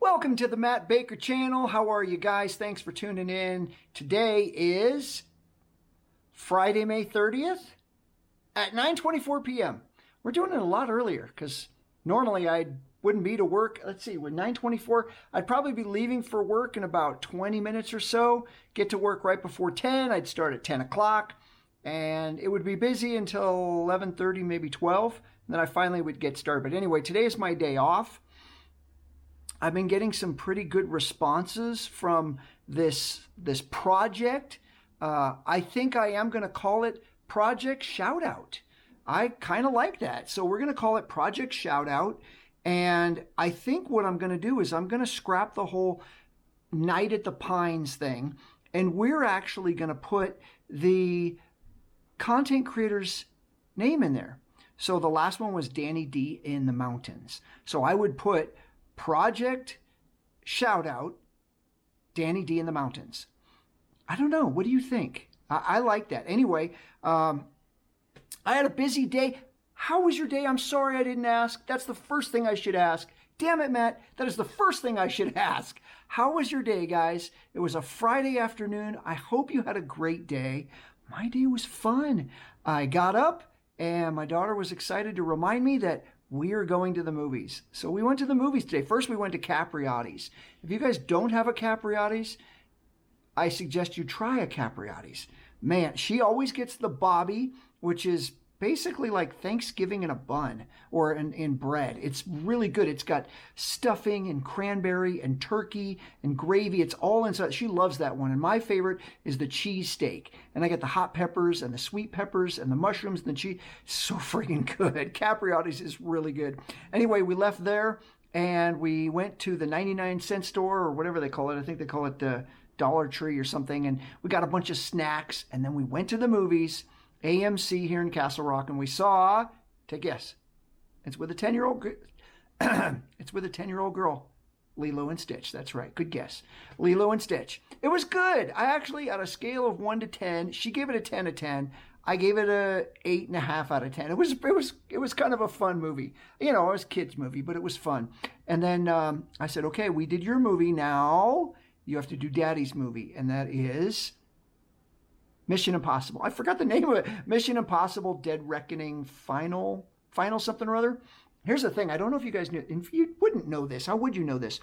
Welcome to the Matt Baker channel. How are you guys? Thanks for tuning in. Today is Friday, May 30th at 9:24 p.m. We're doing it a lot earlier because normally I wouldn't be to work. Let's see, with 9:24, I'd probably be leaving for work in about 20 minutes or so. Get to work right before 10. I'd start at 10 o'clock and it would be busy until 11:30, maybe 12. And then I finally would get started. But anyway, today is my day off. I've been getting some pretty good responses from this project. I think I am going to call it Project Shoutout. I kind of like that. So we're going to call it Project Shoutout. And I think what I'm going to do is I'm going to scrap the whole Night at the Pines thing. And we're actually going to put the content creator's name in there. So the last one was Danny D in the Mountains. So I would put Project Shoutout, Danny D in the Mountains. I don't know. What do you think? I like that. Anyway, I had a busy day. How was your day? I'm sorry I didn't ask. That's the first thing I should ask. Damn it, Matt. That is the first thing I should ask. How was your day, guys? It was a Friday afternoon. I hope you had a great day. My day was fun. I got up and my daughter was excited to remind me that we are going to the movies. So we went to the movies today. First, we went to Capriotti's. If you guys don't have a Capriotti's, I suggest you try a Capriotti's. Man, she always gets the Bobby, which is basically like Thanksgiving in a bun or in bread. It's really good. It's got stuffing and cranberry and turkey and gravy. It's all inside. She loves that one. And my favorite is the cheese steak. And I get the hot peppers and the sweet peppers and the mushrooms and the cheese. So freaking good. Capriotti's is really good. Anyway, we left there and we went to the 99-cent store or whatever they call it. I think they call it the Dollar Tree or something. And we got a bunch of snacks and then we went to the movies. AMC here in Castle Rock, and we saw, take a guess, it's with a 10-year-old it's with a 10-year-old girl, Lilo and Stitch. That's right, good guess. Lilo and Stitch. It was good. I actually, on a scale of 1 to 10, she gave it a 10 out of 10. I gave it a 8.5 out of 10. It was kind of a fun movie. You know, it was a kids movie, but it was fun. And then I said, okay, we did your movie. Now you have to do Daddy's movie, and that is Mission Impossible. I forgot the name of it. Mission Impossible Dead Reckoning Final something or other. Here's the thing. I don't know if you guys knew. If you wouldn't know this, how would you know this?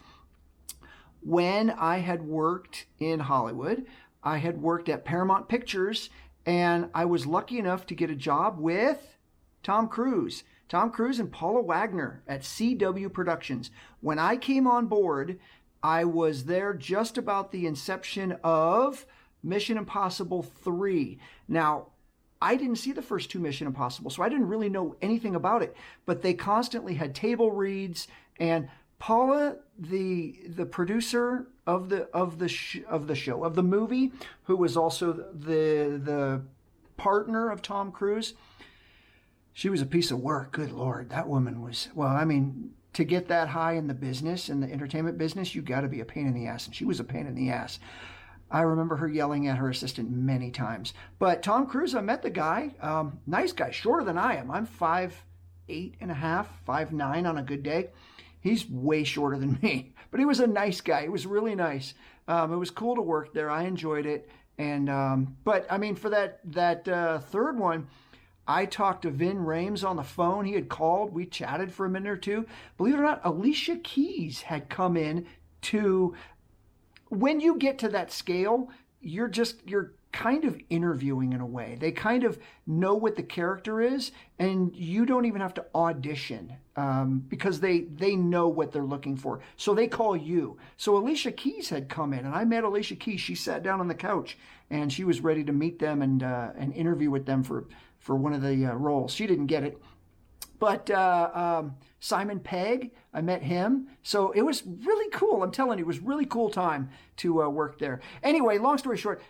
When I had worked in Hollywood, I had worked at Paramount Pictures, and I was lucky enough to get a job with Tom Cruise. Tom Cruise and Paula Wagner at CW Productions. When I came on board, I was there just about the inception of Mission Impossible 3. Now, I didn't see the first two Mission Impossible, so I didn't really know anything about it. But they constantly had table reads, and Paula, the producer of the movie, who was also the partner of Tom Cruise, she was a piece of work. Good Lord, that woman was, well, I mean, to get that high in the business, in the entertainment business, you got to be a pain in the ass, and she was a pain in the ass. I remember her yelling at her assistant many times. But Tom Cruise, I met the guy. Nice guy, shorter than I am. I'm 5'8.5", 5'9" on a good day. He's way shorter than me. But he was a nice guy. He was really nice. It was cool to work there. I enjoyed it. And but I mean, for that third one, I talked to Vin Rames on the phone. He had called. We chatted for a minute or two. Believe it or not, Alicia Keys had come in to. When you get to that scale, you're kind of interviewing in a way. They kind of know what the character is, and you don't even have to audition because they know what they're looking for. So they call you. So Alicia Keys had come in, and I met Alicia Keys. She sat down on the couch, and she was ready to meet them and interview with them for one of the roles. She didn't get it. But Simon Pegg, I met him. So it was really cool. I'm telling you, it was really cool time to work there. Anyway, long story short,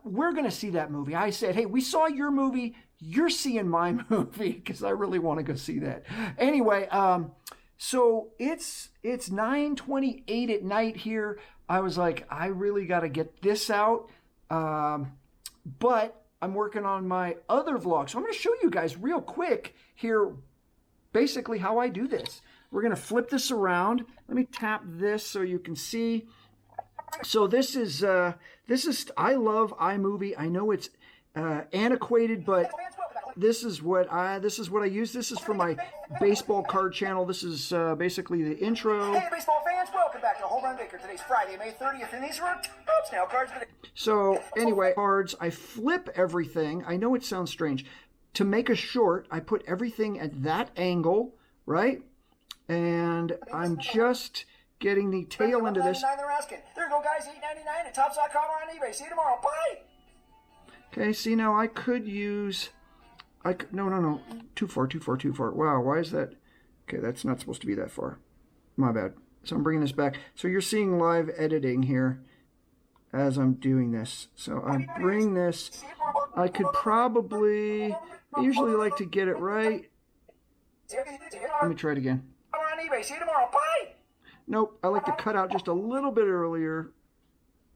we're going to see that movie. I said, hey, we saw your movie. You're seeing my movie because I really want to go see that. Anyway, so it's 9:28 at night here. I was like, I really got to get this out. But I'm working on my other vlog. So I'm going to show you guys real quick here basically how I do this. we're going to flip this around. Let me tap this so you can see. So this is I love iMovie. I know it's antiquated, but this is what I use. This is for my baseball card channel. This is basically the intro. Hey, baseball fans, welcome back to Home Run Baker. Today's Friday, May 30th, and these are top snail cards. So anyway, cards, I flip everything. I know it sounds strange. To make a short, I put everything at that angle, right? And I'm just getting the tail into this. They're asking. There you go, guys. $8.99 at Tops.com or on eBay. See you tomorrow. Bye. Okay, see now I could use. No. Too far. Wow, why is that? Okay, that's not supposed to be that far. My bad. So I'm bringing this back. So you're seeing live editing here as I'm doing this. So I bring this. I could probably. I usually like to get it right. Let me try it again. On eBay. See you tomorrow. Bye. Nope, I like to cut out just a little bit earlier.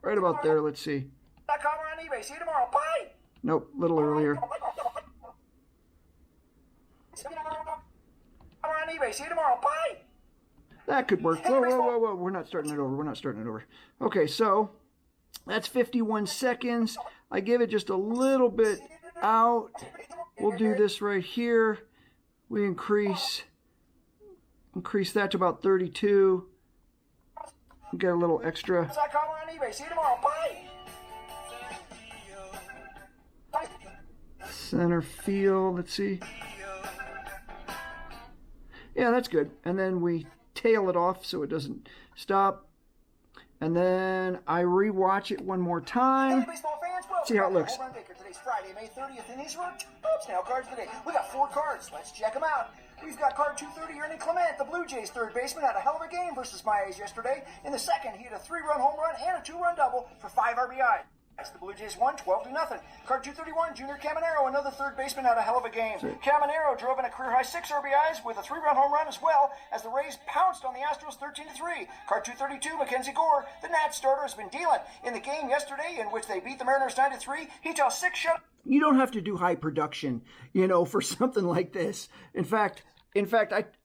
Right about there, let's see. On eBay. See you tomorrow. Bye. Nope, a little earlier. On eBay. See you tomorrow. Bye. That could work. Whoa. We're not starting it over. Okay, so that's 51 seconds. I give it just a little bit out. We'll do this right here. We increase that to about 32. Get a little extra. On eBay. See you tomorrow. Bye. Center field. Let's see. Yeah, that's good. And then we tail it off so it doesn't stop. And then I rewatch it one more time. Hey, baseball fans, See how it looks. Home Run Baker. Today's Friday, May 30th, and these are top snail cards today. We got 4 cards. Let's check them out. We've got card 230, Ernie Clement, the Blue Jays third baseman, had a hell of a game versus my A's yesterday. In the second, he had a 3-run home run and a 2-run double for 5 RBI. The Blue Jays won 12-0. Card 231, Junior Caminero, another third baseman, had a hell of a game. Caminero drove in a career-high 6 RBIs with a 3-run home run as well as the Rays pounced on the Astros 13-3. Card 232, Mackenzie Gore, the Nats starter, has been dealing. In the game yesterday in which they beat the Mariners 9-3, he tossed 6 shut. You don't have to do high production, for something like this. In fact,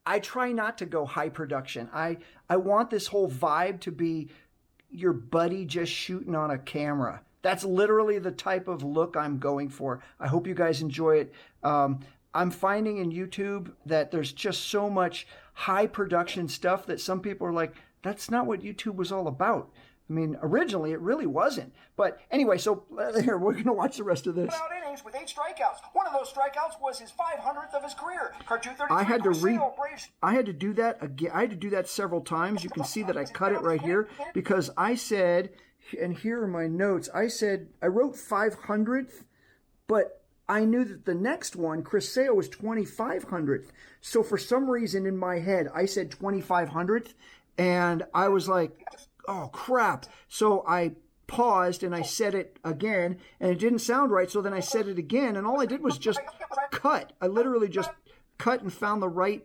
I try not to go high production. I want this whole vibe to be your buddy just shooting on a camera. That's literally the type of look I'm going for. I hope you guys enjoy it. I'm finding in YouTube that there's just so much high production stuff that some people are like, that's not what YouTube was all about. I mean, originally it really wasn't. But anyway, so here, we're going to watch the rest of this. Out innings with 8 strikeouts. One of those strikeouts was his 500th of his career. I had to do that again. I had to do that several times. You can see that I cut it right here because I said, and here are my notes, I wrote 500th, but I knew that the next one, Chris Sale, was 2500th. So for some reason in my head, I said 2500th, and I was like, oh crap. So I paused and I said it again, and it didn't sound right. So then I said it again, and all I did was just cut. I literally just cut and found the right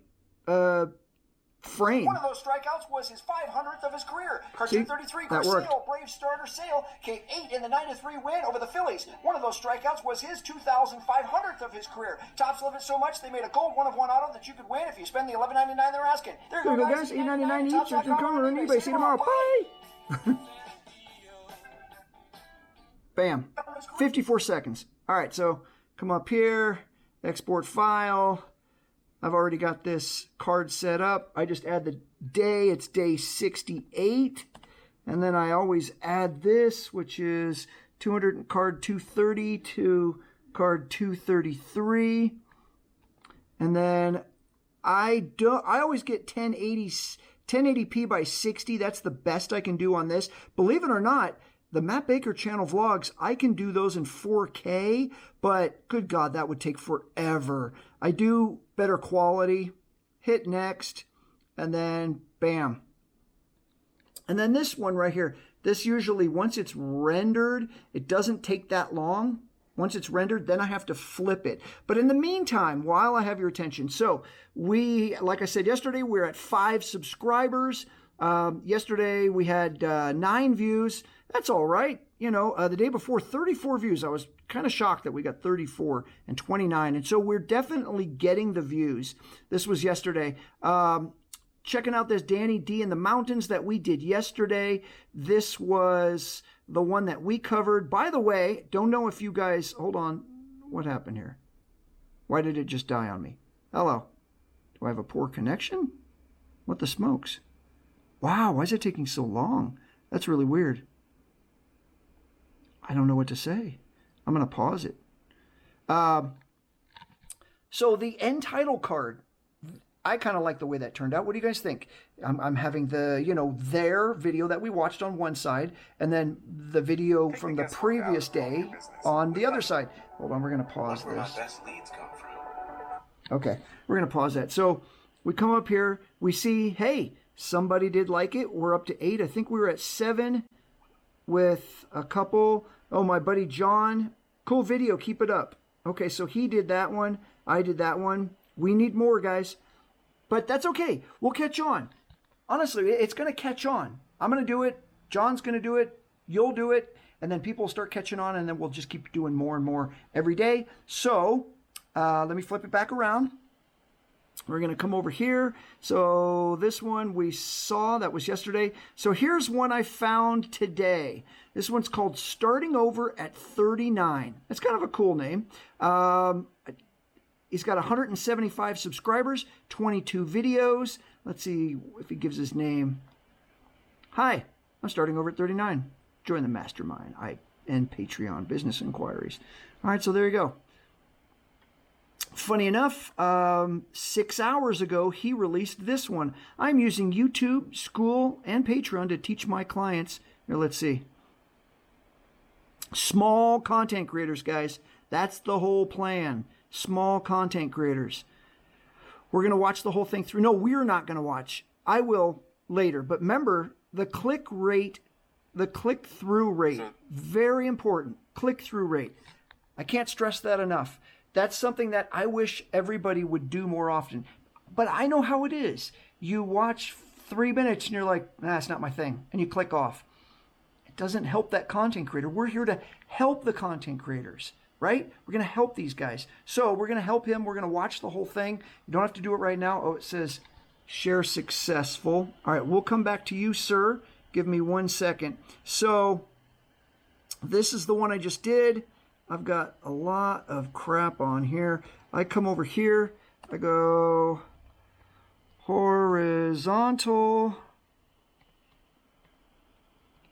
frame. One of those strikeouts was his 500th of his career. Card 233, Sale, Braves starter Sale, came 8 in the 9-3 win over the Phillies. One of those strikeouts was his 2,500th of his career. Tops love it so much they made a gold 1-of-1 auto that you could win if you spend the $11.99 they're asking. There you go, guys. $8.99 each. You can come on eBay. See you tomorrow. Bye. Bam. 54 seconds. All right, so come up here, export file. I've already got this card set up. I just add the day. It's day 68. And then I always add this, which is card 230 to card 233. And then I always get 1080p by 60. That's the best I can do on this. Believe it or not, the Matt Baker channel vlogs, I can do those in 4K, but good God, that would take forever. I do better quality, hit next, and then bam. And then this one right here, this usually, once it's rendered, it doesn't take that long. Once it's rendered, then I have to flip it. But in the meantime, while I have your attention, so like I said yesterday, we're at 5 subscribers. Yesterday we had 9 views. That's all right. The day before, 34 views. I was kind of shocked that we got 34 and 29. And so we're definitely getting the views. This was yesterday. checking out this Danny D in the Mountains that we did yesterday. This was the one that we covered. By the way, don't know if you guys, hold on, what happened here? Why did it just die on me? Hello. Do I have a poor connection? What the smokes? Wow, why is it taking so long? That's really weird. I don't know what to say. I'm going to pause it. So the end title card, I kind of like the way that turned out. What do you guys think? I'm having the, their video that we watched on one side, and then the video from the previous day on the other side. Hold on, we're going to pause this. Okay, we're going to pause that. So we come up here, we see, hey, somebody did like it. We're up to 8. I think we were at 7 with a couple. Oh, my buddy John. Cool video, keep it up. Okay, so he did that one. I did that one. We need more, guys. But that's okay. We'll catch on. Honestly, it's going to catch on. I'm going to do it. John's going to do it. You'll do it. And then people will start catching on, and then we'll just keep doing more and more every day. So let me flip it back around. We're going to come over here. So this one we saw, that was yesterday. So here's one I found today. This one's called Starting Over at 39. That's kind of a cool name. He's got 175 subscribers, 22 videos. Let's see if he gives his name. Hi, I'm starting over at 39. Join the mastermind and Patreon business inquiries. All right, so there you go. Funny enough, 6 hours ago, he released this one. I'm using YouTube, school, and Patreon to teach my clients. Here, let's see. Small content creators, guys. That's the whole plan. Small content creators. We're going to watch the whole thing through. No, we're not going to watch. I will later. But remember, the click-through rate, very important. Click-through rate. I can't stress that enough. That's something that I wish everybody would do more often. But I know how it is. You watch 3 minutes and you're like, nah, it's not my thing. And you click off. It doesn't help that content creator. We're here to help the content creators, right? We're going to help these guys. So we're going to help him. We're going to watch the whole thing. You don't have to do it right now. Oh, it says share successful. All right, we'll come back to you, sir. Give me 1 second. So this is the one I just did. I've got a lot of crap on here. I come over here. I go horizontal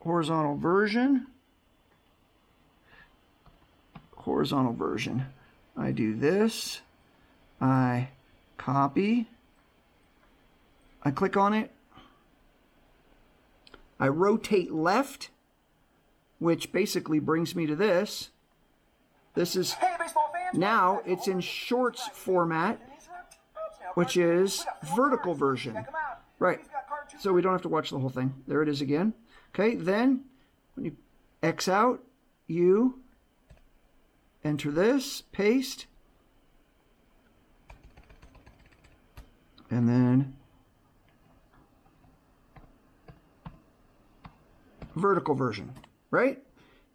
version. Horizontal version. I do this. I copy. I click on it. I rotate left, which basically brings me to this. This is, now it's in shorts format, which is vertical version. Right. So we don't have to watch the whole thing. There it is again. Okay, then when you X out, you enter this, paste, and then vertical version, right?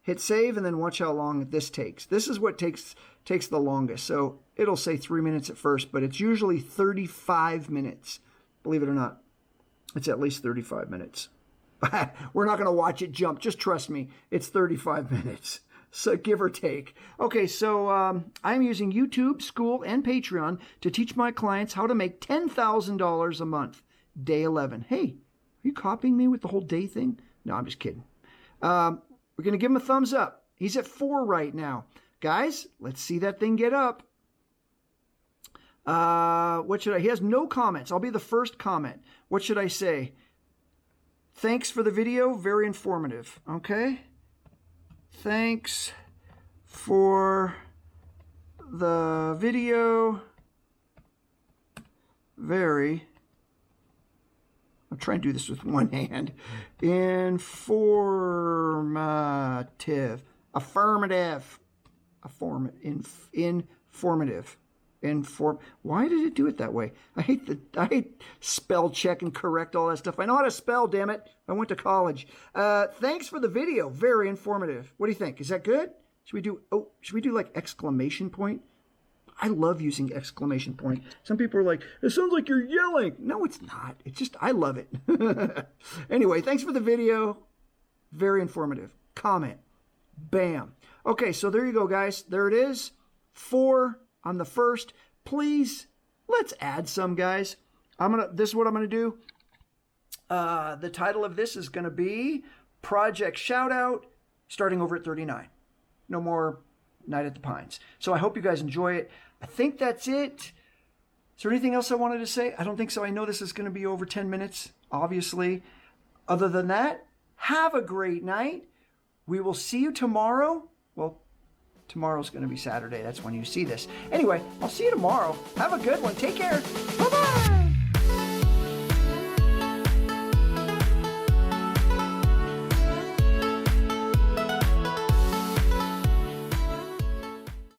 Hit save and then watch how long this takes. This is what takes the longest. So it'll say 3 minutes at first, but it's usually 35 minutes. Believe it or not, it's at least 35 minutes. We're not going to watch it jump. Just trust me. It's 35 minutes. So give or take. Okay, so I'm using YouTube, school, and Patreon to teach my clients how to make $10,000 a month. Day 11. Hey, are you copying me with the whole day thing? No, I'm just kidding. We're going to give him a thumbs up. He's at 4 right now. Guys, let's see that thing get up. What should I? He has no comments. I'll be the first comment. What should I say? Thanks for the video. Very informative. Okay. Thanks for the video. Very. I'm trying to do this with one hand. Informative. Affirmative. Informative. Why did it do it that way? I hate spell check and correct all that stuff. I know how to spell, damn it. I went to college. Thanks for the video. Very informative. What do you think? Is that good? Should we do like exclamation point? I love using exclamation point. Some people are like, it sounds like you're yelling. No, it's not. It's just, I love it. Anyway, thanks for the video. Very informative. Comment. Bam. Okay, so there you go, guys. There it is. 4 on the first. Please, let's add some, guys. This is what I'm gonna do. The title of this is gonna be Project Shoutout, starting over at 39. No more Night at the Pines. So I hope you guys enjoy it. I think that's it. Is there anything else I wanted to say? I don't think so. I know this is going to be over 10 minutes, obviously. Other than that, have a great night. We will see you tomorrow. Well, tomorrow's going to be Saturday. That's when you see this. Anyway, I'll see you tomorrow. Have a good one. Take care. Bye-bye.